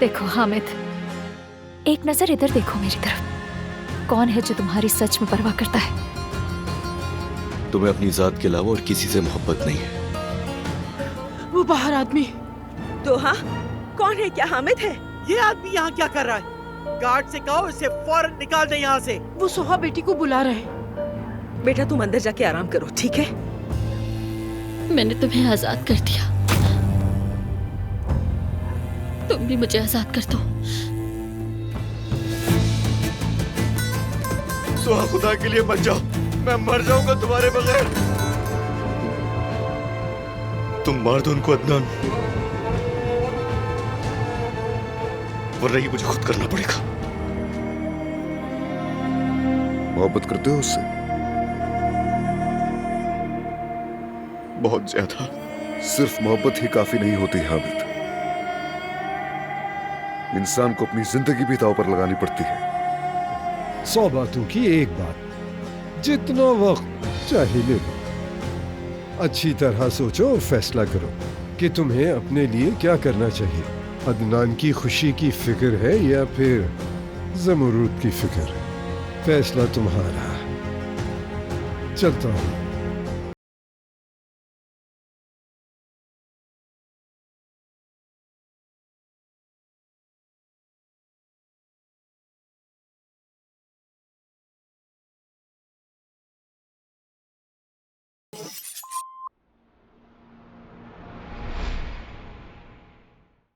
देखो हामिद, एक नजर इधर देखो मेरी तरफ। कौन है जो तुम्हारी सच में परवाह करता है? तुम्हें अपनी जात के अलावा और किसी से मोहब्बत नहीं है। वो बाहर आदमी तो हाँ, कौन है? क्या हामिद है? ये आदमी यहाँ क्या कर रहा है? गार्ड से कहो इसे फौरन निकाल दे यहाँ से। वो सोहा बेटी को बुला रहे हैं। बेटा तुम अंदर जाके आराम करो, ठीक है? मैंने तुम्हें आजाद कर दिया, तुम भी मुझे आजाद कर दो। सुहा, खुदा के लिए मत जाओ, मैं मर जाऊंगा तुम्हारे बगैर। तुम मार दो उनको अदनान, वरना ये मुझे खुद करना पड़ेगा। मोहब्बत करते हो उससे? बहुत ज्यादा। सिर्फ मोहब्बत ही काफी नहीं होती हामिद, इंसान को अपनी जिंदगी भी दांव पर लगानी पड़ती है। 100 बातों की एक बात, जितना वक्त चाहे ले लो। अच्छी तरह सोचो और फैसला करो कि तुम्हें अपने लिए क्या करना चाहिए। अदनान की खुशी की फिक्र है या फिर ज़मरूद की फिक्र? फैसला तुम्हारा। चलता हूँ।